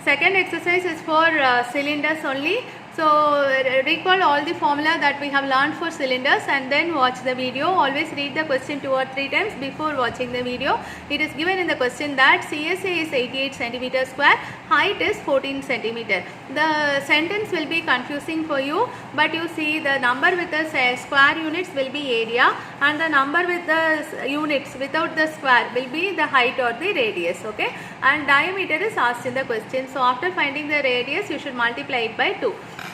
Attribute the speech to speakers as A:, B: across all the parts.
A: Second exercise is for cylinders only. So recall all the formula that we have learned for cylinders and then watch the video. Always read the question 2 or 3 times before watching the video. It is given in the question that CSA is 88 centimeter square, height is 14 centimeter. The sentence will be confusing for you, but you see the number with the square units will be area and the number with the units without the square will be the height or the radius, okay, and diameter is asked in the question. So after finding the radius you should multiply it by 2.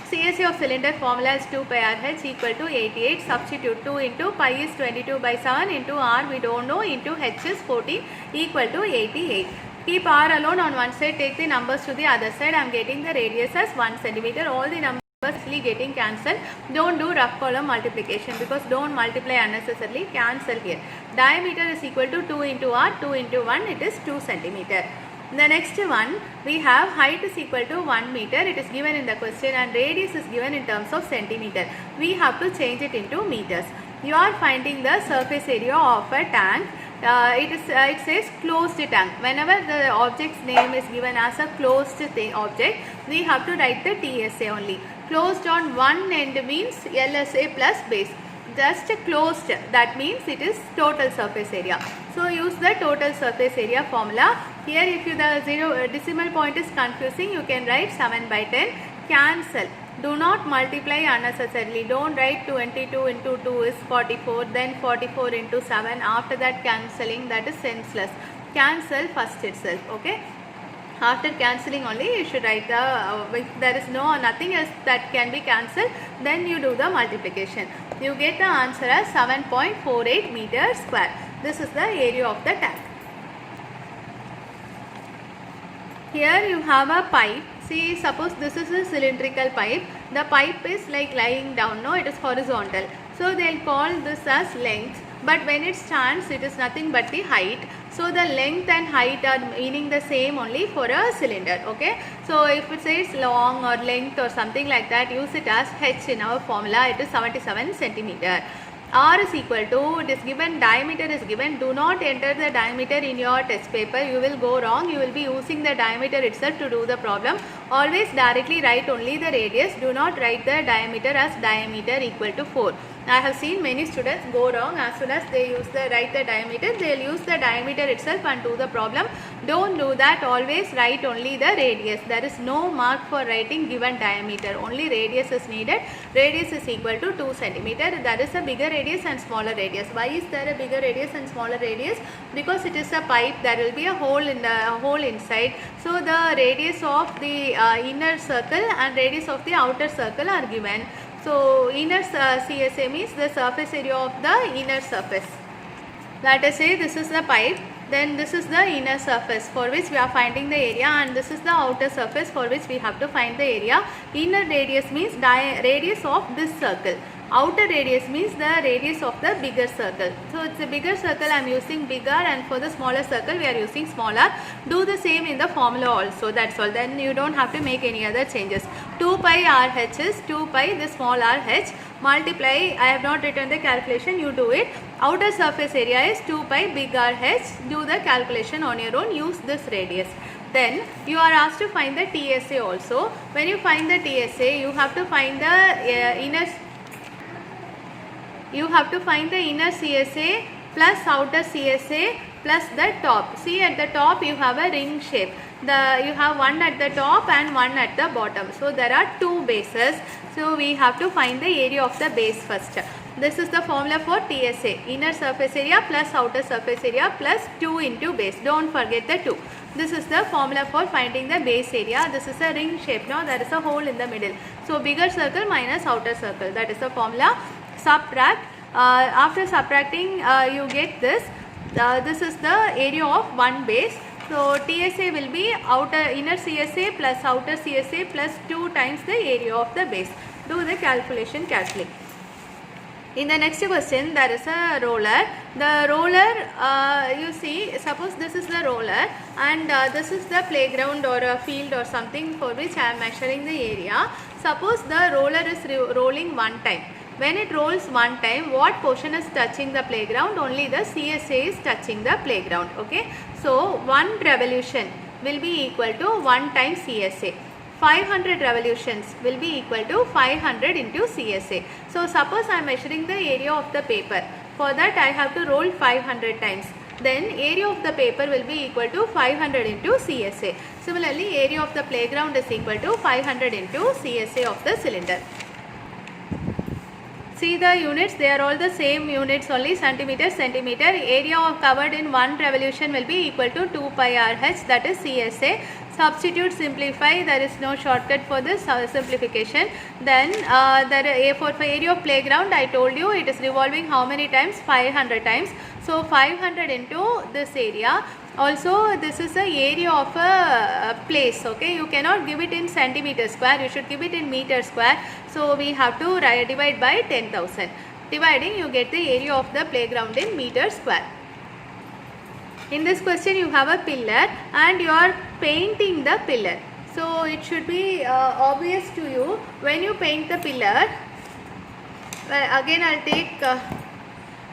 A: CSA of cylinder formula is 2 pi RH equal to 88. Substitute 2 into pi is 22 by 7 into R we don't know into H is 14 equal to 88. Keep R alone on one side, take the numbers to the other side. I am getting the radius as 1 centimeter. All the numbers actually getting cancelled. Don't do rough column multiplication because don't multiply unnecessarily. Cancel here. Diameter is equal to 2 into R. 2 into 1 it is 2 centimeter. The next one we have height is equal to 1 meter. It is given in the question and radius is given in terms of centimeter. We have to change it into meters. You are finding the surface area of a tank. It says closed tank. Whenever the object's name is given as a closed object, we have to write the TSA only. Closed on one end means LSA plus base. Just closed, that means it is total surface area. So use the total surface area formula. Here if you the decimal point is confusing, you can write 7 by 10. Cancel. Do not multiply unnecessarily. Don't write 22 into 2 is 44, then 44 into 7. After that cancelling, that is senseless. Cancel first itself, okay. After cancelling only you should write the if there is nothing else that can be cancelled, then you do the multiplication. You get the answer as 7.48 meters square. This is the area of the tank. Here you have a pipe. See, suppose this is a cylindrical pipe. The pipe is like lying down, no, it is horizontal. So they will call this as length. But when it stands, it is nothing but the height. So the length and height are meaning the same only for a cylinder, okay. So if it says long or length or something like that, use it as H in our formula. It is 77 centimeter. R is equal to, it is given, diameter is given. Do not enter the diameter in your test paper. You will go wrong. You will be using the diameter itself to do the problem. Always directly write only the radius. Do not write the diameter as diameter equal to 4. I have seen many students go wrong. As soon as they write the diameter, they will use the diameter itself and do the problem. Don't do that. Always write only the radius. There is no mark for writing given diameter. Only radius is needed. Radius is equal to 2 centimeter. There is a bigger radius and smaller radius. Why is there a bigger radius and smaller radius? Because it is a pipe. There will be a hole inside. So the radius of the inner circle and radius of the outer circle are given. So inner CSA means the surface area of the inner surface. Let us say this is the pipe, then this is the inner surface for which we are finding the area, and this is the outer surface for which we have to find the area. Inner radius means radius of this circle. Outer radius means the radius of the bigger circle. So it's a bigger circle, I am using bigger, and for the smaller circle we are using smaller. Do the same in the formula also, that's all. Then you don't have to make any other changes. 2 pi RH is 2 pi the small RH. Multiply, I have not written the calculation, you do it. Outer surface area is 2 pi big RH. Do the calculation on your own, use this radius. Then you are asked to find the TSA also. When you find the TSA, you have to find the inner CSA plus outer CSA plus the top. See, at the top you have a ring shape. You have one at the top and one at the bottom. So there are two bases. So we have to find the area of the base first. This is the formula for TSA. Inner surface area plus outer surface area plus 2 into base. Don't forget the 2. This is the formula for finding the base area. This is a ring shape. Now there is a hole in the middle. So bigger circle minus outer circle. That is the formula. Subtract. After subtracting, you get this. This is the area of one base. So TSA will be inner CSA plus outer CSA plus 2 times the area of the base. Do the calculation carefully. In the next question, there is a roller. The roller, you see, suppose this is the roller and this is the playground or a field or something for which I am measuring the area. Suppose the roller is rolling one time. When it rolls one time, what portion is touching the playground? Only the CSA is touching the playground. Okay. So one revolution will be equal to 1 times CSA. 500 revolutions will be equal to 500 into CSA. So suppose I am measuring the area of the paper. For that I have to roll 500 times. Then area of the paper will be equal to 500 into CSA. Similarly, area of the playground is equal to 500 into CSA of the cylinder. See the units, they are all the same units only, centimeter, centimeter. Area of covered in 1 revolution will be equal to 2 pi RH, that is CSA. Substitute, simplify, there is no shortcut for this simplification. Then for area of playground, I told you it is revolving how many times? 500 times. So 500 into this area. Also this is the area of a place, okay. You cannot give it in centimeter square, you should give it in meter square. So we have to divide by 10,000. Dividing, you get the area of the playground in meter square. In this question you have a pillar and you are painting the pillar. So it should be obvious to you when you paint the pillar. Again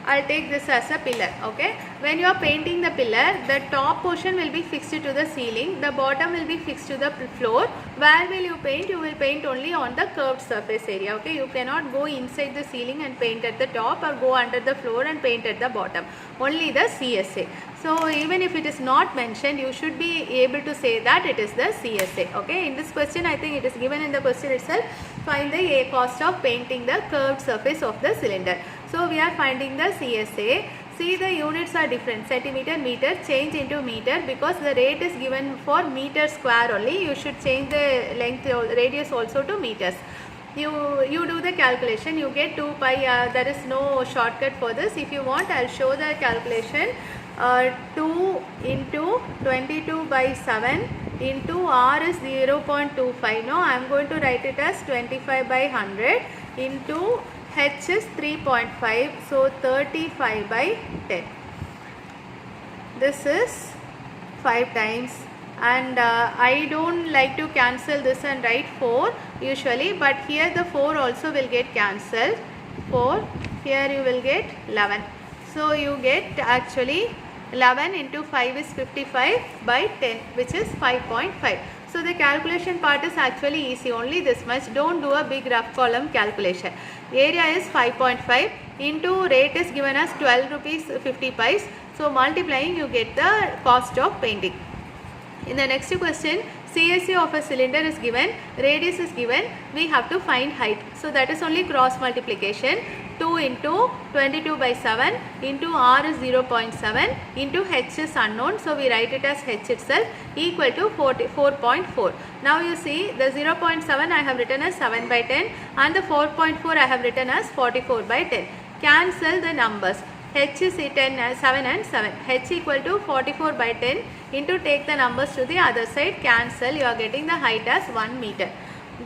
A: I'll take this as a pillar, okay. When you are painting the pillar, the top portion will be fixed to the ceiling, the bottom will be fixed to the floor. Where will you paint? You will paint only on the curved surface area, okay. You cannot go inside the ceiling and paint at the top or go under the floor and paint at the bottom. Only the CSA. So even if it is not mentioned, you should be able to say that it is the CSA, okay. In this question, I think it is given in the question itself. Find the cost of painting the curved surface of the cylinder. So we are finding the CSA. See, the units are different, centimeter, meter, change into meter, because the rate is given for meter square only. You should change the length radius also to meters. You do the calculation, you get 2 pi, there is no shortcut for this. If you want, I'll show the calculation. 2 into 22 by 7 into R is 0.25. No, I am going to write it as 25 by 100 into H is 3.5, so 35 by 10. This is 5 times, and I don't like to cancel this and write 4 usually, but here the 4 also will get cancelled. 4, here you will get 11. So you get actually 11 into 5 is 55 by 10, which is 5.5. So the calculation part is actually easy, only this much. Don't do a big rough column calculation. Area is 5.5 into rate is given as 12 rupees 50 pice. So multiplying, you get the cost of painting. In the next question, CSA of a cylinder is given, radius is given, we have to find height. So that is only cross multiplication. 2 into 22 by 7 into R is 0.7 into H is unknown. So we write it as H itself equal to 4.4. Now you see the 0.7 I have written as 7 by 10 and the 4.4 I have written as 44 by 10. Cancel the numbers. H is 7 and 7. H equal to 44 by 10 into take the numbers to the other side, cancel, you are getting the height as 1 meter.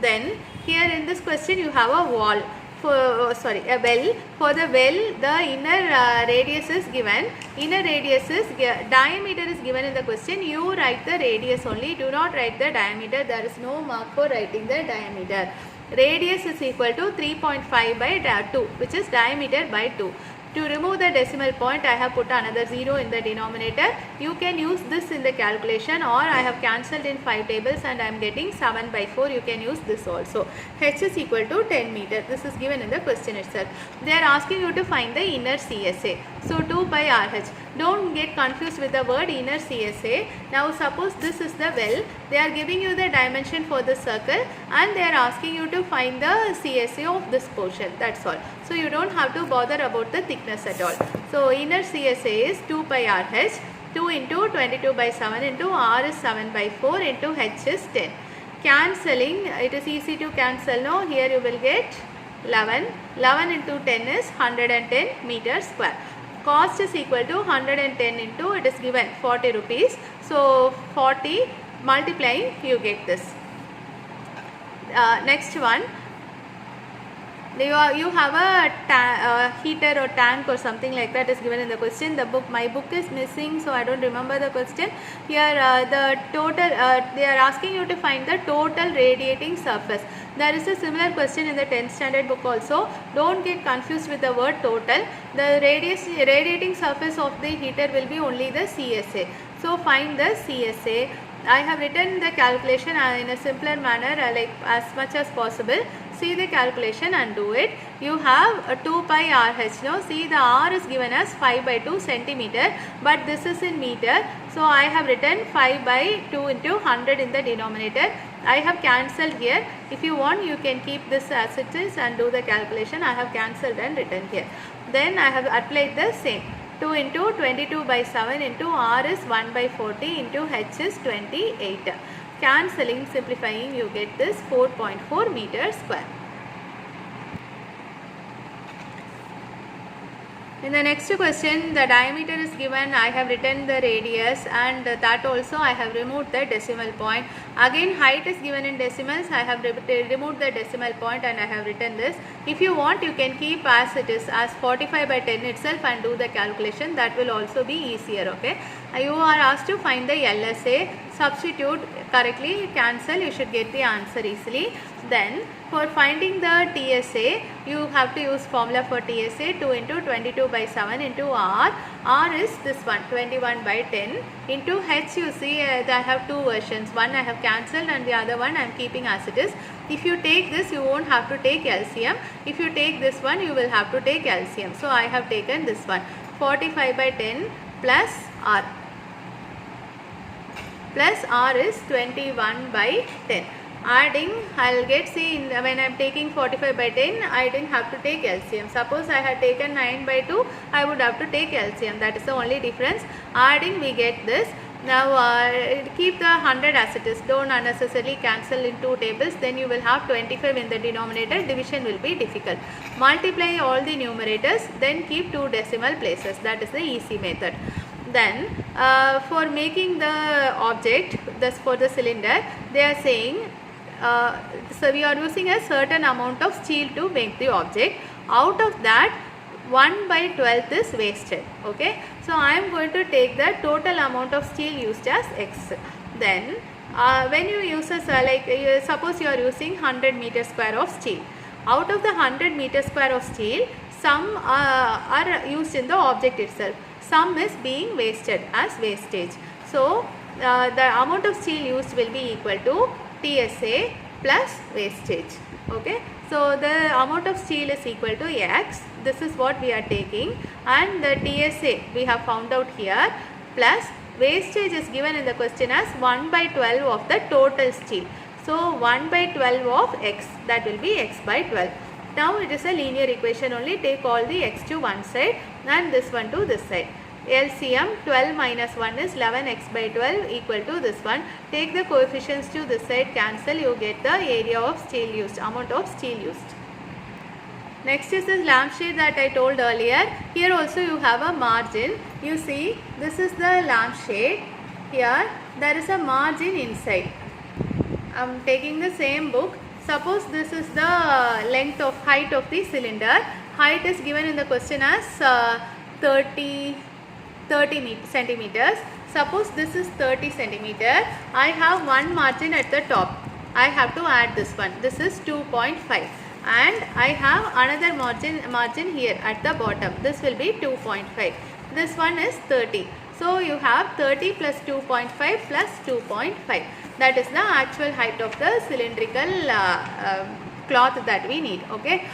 A: Then here in this question you have a wall. A well. For the well, the inner radius is given. Inner radius is diameter is given in the question. You write the radius only. Do not write the diameter. There is no mark for writing the diameter. Radius is equal to 3.5 by 2, which is diameter by 2. To remove the decimal point, I have put another 0 in the denominator. You can use this in the calculation, or I have cancelled in 5 tables and I am getting 7 by 4. You can use this also. H is equal to 10 meter. This is given in the question itself. They are asking you to find the inner CSA. So 2 pi RH. Don't get confused with the word inner CSA. Now suppose this is the well. They are giving you the dimension for the circle and they are asking you to find the CSA of this portion. That's all. So you don't have to bother about the thickness at all. So inner CSA is 2 pi RH. 2 into 22 by 7 into R is 7 by 4 into H is 10. Cancelling, it is easy to cancel. No, here you will get 11. 11 into 10 is 110 meters square. Cost is equal to 110 into, it is given 40 rupees. So 40 multiplying, you get this. Next one. You have a heater or tank or something like that is given in the question. The book, my book is missing, so I don't remember the question. Here the total, they are asking you to find the total radiating surface. There is a similar question in the 10th standard book also. Don't get confused with the word total. The radiating surface of the heater will be only the CSA. So find the CSA. I have written the calculation in a simpler manner, like as much as possible. See the calculation and do it. You have 2 pi RH. No, see the R is given as 5 by 2 centimeter, but this is in meter. So I have written 5 by 2 into 100 in the denominator. I have cancelled here. If you want, you can keep this as it is and do the calculation. I have cancelled and written here. Then I have applied the same. 2 into 22 by 7 into R is 1 by 40 into H is 28. Cancelling, simplifying, you get this 4.4 meters square. In the next question, the diameter is given. I have written the radius, and that also I have removed the decimal point. Again, height is given in decimals. I have removed the decimal point and I have written this. If you want, you can keep as it is, as 45 by 10 itself, and do the calculation. That will also be easier. Okay. You are asked to find the LSA. Substitute correctly, cancel, you should get the answer easily. Then for finding the TSA, you have to use formula for TSA. 2 into 22 by 7 into R. R is this one, 21 by 10 into H. You see I have two versions. One I have cancelled and the other one I am keeping as it is. If you take this, you won't have to take LCM. If you take this one, you will have to take LCM. So I have taken this one, 45 by 10 plus R. Plus R is 21 by 10. Adding, I'll get, see, when I'm taking 45 by 10, I didn't have to take LCM. Suppose I had taken 9 by 2, I would have to take LCM. That is the only difference. Adding, we get this. Now keep the 100 as it is. Don't unnecessarily cancel in two tables. Then you will have 25 in the denominator. Division will be difficult. Multiply all the numerators. Then keep two decimal places. That is the easy method. Then for making the object, thus for the cylinder, they are saying, so we are using a certain amount of steel to make the object. Out of that, 1 by 12th is wasted. Okay. So I am going to take the total amount of steel used as X. Then when you use a, suppose you are using 100 meter square of steel. Out of the 100 meter square of steel, some are used in the object itself. Some is being wasted as wastage. So the amount of steel used will be equal to TSA plus wastage. Okay. So the amount of steel is equal to X. This is what we are taking, and the TSA we have found out here, plus wastage is given in the question as 1 by 12 of the total steel. So 1 by 12 of X, that will be X by 12. Now it is a linear equation only. Take all the X to one side and this one to this side. LCM 12 minus 1 is 11x by 12 equal to this one. Take the coefficients to this side, cancel, you get the area of steel used, amount of steel used. Next is this lampshade that I told earlier. Here also you have a margin. You see, this is the lampshade. Here there is a margin inside. I am taking the same book. Suppose this is the length of height of the cylinder. Height is given in the question as 30 centimeters. Suppose this is 30 centimeter. I have one margin at the top. I have to add this one. This is 2.5. And I have another margin here at the bottom. This will be 2.5. This one is 30. So you have 30 plus 2.5 plus 2.5. That is the actual height of the cylindrical cloth that we need. Okay.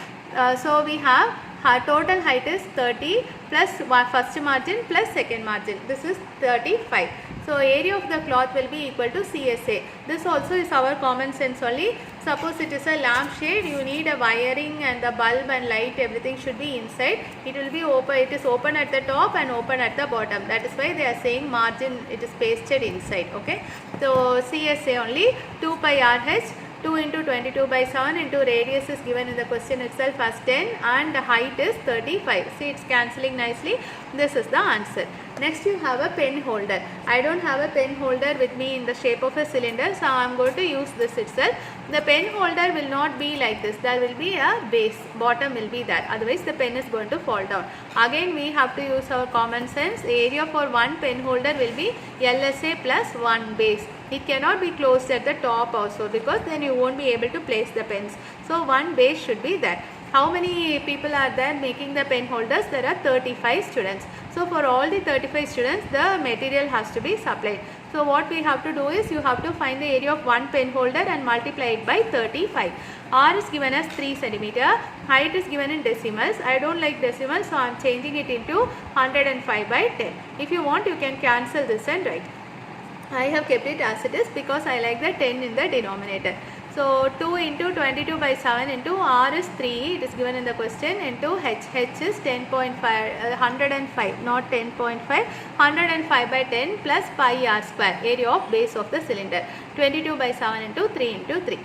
A: So we have total height is 30 plus first margin plus second margin. This is 35. So area of the cloth will be equal to CSA. This also is our common sense only. Suppose it is a lampshade, you need a wiring and the bulb and light, everything should be inside. It will be open, it is open at the top and open at the bottom. That is why they are saying margin, it is pasted inside. Okay. So CSA only 2 pi RH. 2 into 22 by 7 into radius is given in the question itself as 10 and the height is 35. See, it's cancelling nicely. This is the answer. Next you have a pen holder. I don't have a pen holder with me in the shape of a cylinder, so I am going to use this itself. The pen holder will not be like this. There will be a base. Bottom will be there. Otherwise the pen is going to fall down. Again we have to use our common sense. The area for one pen holder will be LSA plus one base. It cannot be closed at the top also, because then you won't be able to place the pens. So one base should be there. How many people are there making the pen holders? There are 35 students. So for all the 35 students, the material has to be supplied. So what we have to do is you have to find the area of one pen holder and multiply it by 35. R is given as 3 centimeter. Height is given in decimals. I don't like decimals, so I am changing it into 105 by 10. If you want, you can cancel this and write. I have kept it as it is because I like the 10 in the denominator. So 2 into 22 by 7 into R is 3, it is given in the question, into H. H is 10.5, 105, not 10.5, 105 by 10 plus pi R square, area of base of the cylinder. 22 by 7 into 3 into 3.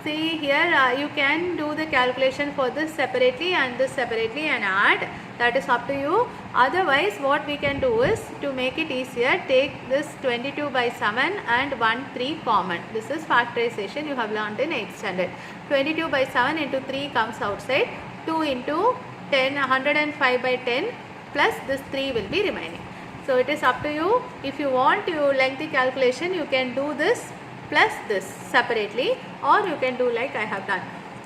A: See here, you can do the calculation for this separately and this separately and add. That is up to you. Otherwise, what we can do is, to make it easier, take this 22 by 7 and 1 3 common. This is factorization you have learned in 8th standard. 22 by 7 into 3 comes outside. 2 into 10, 105 by 10 plus this 3 will be remaining. So it is up to you. If you want to lengthy calculation, you can do this plus this separately, or you can do like I have done.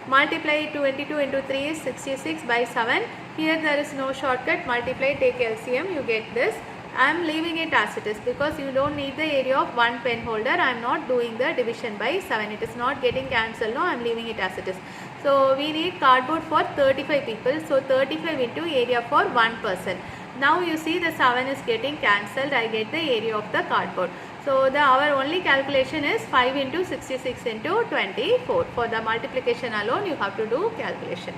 A: Multiply 22 into 3 is 66 by 7. Here there is no shortcut. Multiply, take LCM, you get this. I am leaving it as it is because you don't need the area of one pen holder. I am not doing the division by 7. It is not getting cancelled. No, I am leaving it as it is. So we need cardboard for 35 people. So 35 into area for one person. Now you see the 7 is getting cancelled. I get the area of the cardboard. So our only calculation is 5 into 66 into 24. For the multiplication alone, you have to do calculation.